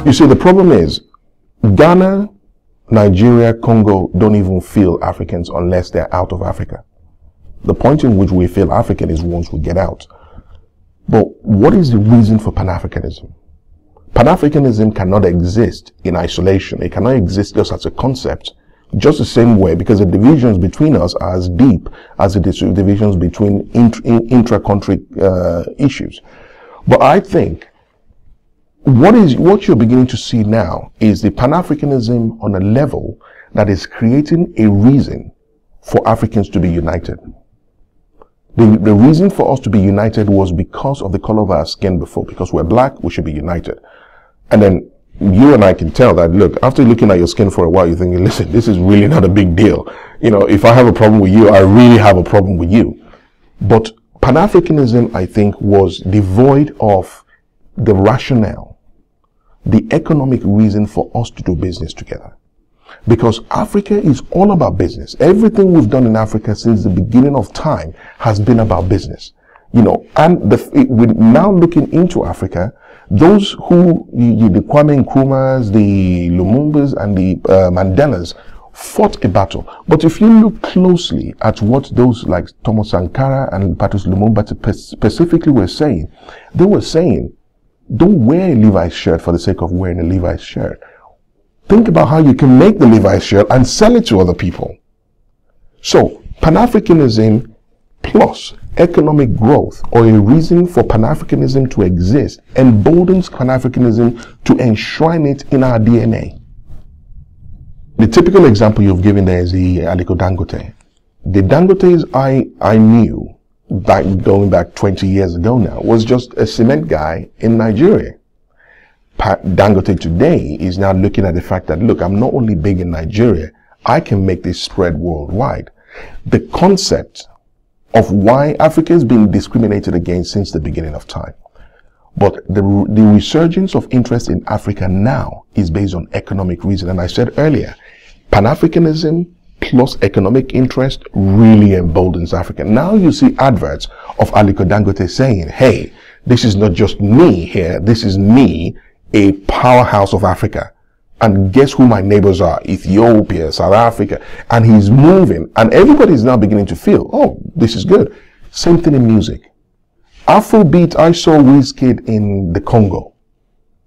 You see, the problem is Ghana, Nigeria, Congo don't even feel Africans unless they're out of Africa. The point in which we feel African is once we get out. But what is the reason for Pan-Africanism? Pan-Africanism cannot exist in isolation. It cannot exist just as a concept, just the same way, because the divisions between us are as deep as the divisions between intra-country issues. But I think what you're beginning to see now is the Pan-Africanism on a level that is creating a reason for Africans to be united. The reason for us to be united was because of the color of our skin before. Because we're black, we should be united. And then you and I can tell that, look, after looking at your skin for a while, you're thinking, listen, this is really not a big deal. You know, if I have a problem with you, I really have a problem with you. But Pan-Africanism, I think, was devoid of the rationale, the economic reason for us to do business together. Because Africa is all about business. Everything we've done in Africa since the beginning of time has been about business. You know, and we're now looking into Africa, those who, the Kwame Nkrumahs, the Lumumbas, and the Mandelas fought a battle. But if you look closely at what those like Thomas Sankara and Patrice Lumumba specifically were saying, they were saying, don't wear a Levi's shirt for the sake of wearing a Levi's shirt. Think about how you can make the Levi's shirt and sell it to other people. So, Pan-Africanism plus economic growth, or a reason for Pan-Africanism to exist, emboldens Pan-Africanism to enshrine it in our DNA. The typical example you've given there is the Aliko Dangote. The Dangotes I knew, going back 20 years ago now, was just a cement guy in Nigeria. Dangote today is now looking at the fact that, look, I'm not only big in Nigeria, I can make this spread worldwide. The concept of why Africa has been discriminated against since the beginning of time. But the resurgence of interest in Africa now is based on economic reason. And I said earlier, Pan-Africanism plus economic interest really emboldens Africa. Now you see adverts of Aliko Dangote saying, hey, this is not just me here, this is me, a powerhouse of Africa. And guess who my neighbors are? Ethiopia, South Africa. And he's moving. And everybody's now beginning to feel, oh, this is good. Same thing in music. Afrobeat, I saw Wizkid in the Congo.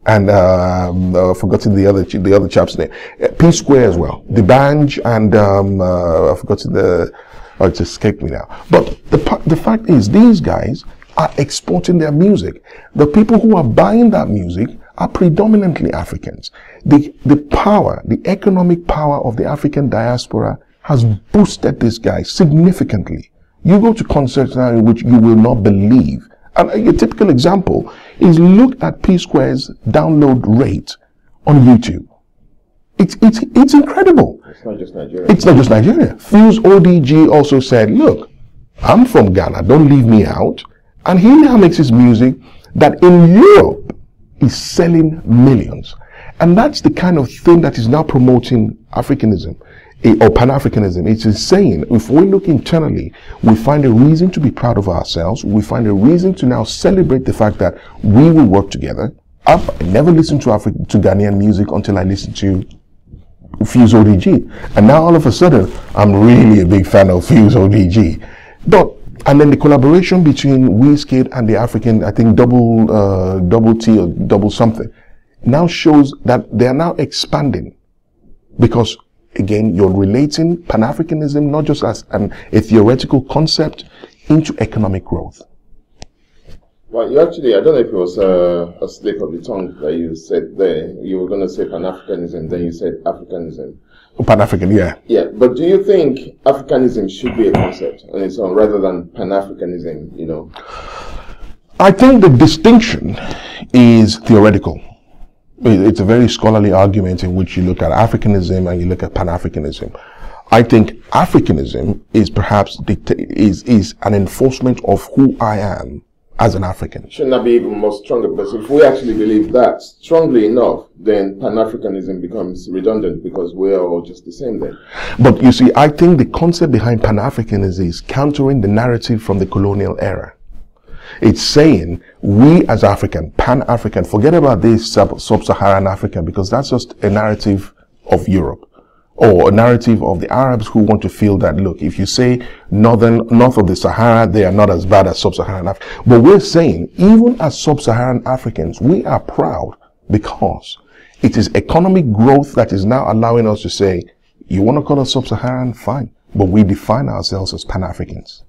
And I've forgotten the other chap's name. P-Square as well. The Banj and I've forgotten it's escaped me now. But the fact is, these guys are exporting their music. The people who are buying that music are predominantly Africans. The power, the economic power of the African diaspora has boosted this guy significantly. You go to concerts now in which you will not believe. And a typical example is look at P-Square's download rate on YouTube. It's incredible. It's not just Nigeria. It's not just Nigeria. Fuse ODG also said, look, I'm from Ghana, don't leave me out. And he now makes his music that in Europe is selling millions. And that's the kind of thing that is now promoting Africanism or Pan-Africanism. It is saying, if we look internally, we find a reason to be proud of ourselves. We find a reason to now celebrate the fact that we will work together. I never listened to Ghanaian music until I listened to Fuse ODG. And now all of a sudden, I'm really a big fan of Fuse ODG. And then the collaboration between Wizkid and the African, I think double T or double something, now shows that they are now expanding. Because, again, you're relating Pan-Africanism not just as a theoretical concept into economic growth. Well, you actually, I don't know if it was a slip of the tongue that you said there. You were going to say Pan-Africanism, then you said Africanism. Pan-African, yeah. Yeah, but do you think Africanism should be a concept on its own rather than Pan-Africanism, you know? I think the distinction is theoretical. It's a very scholarly argument in which you look at Africanism and you look at Pan-Africanism. I think Africanism is perhaps is an enforcement of who I am as an African. Shouldn't that be even more stronger? Because if we actually believe that strongly enough, then Pan-Africanism becomes redundant because we're all just the same then. But you see, I think the concept behind Pan-Africanism is countering the narrative from the colonial era. It's saying We as African, Pan-African, forget about this sub-Saharan African, because that's just a narrative of Europe, or a narrative of the Arabs who want to feel that, look, if you say north of the Sahara, they are not as bad as sub-Saharan Africa. But we're saying, even as sub-Saharan Africans, we are proud because it is economic growth that is now allowing us to say, you want to call us sub-Saharan? Fine. But we define ourselves as Pan-Africans.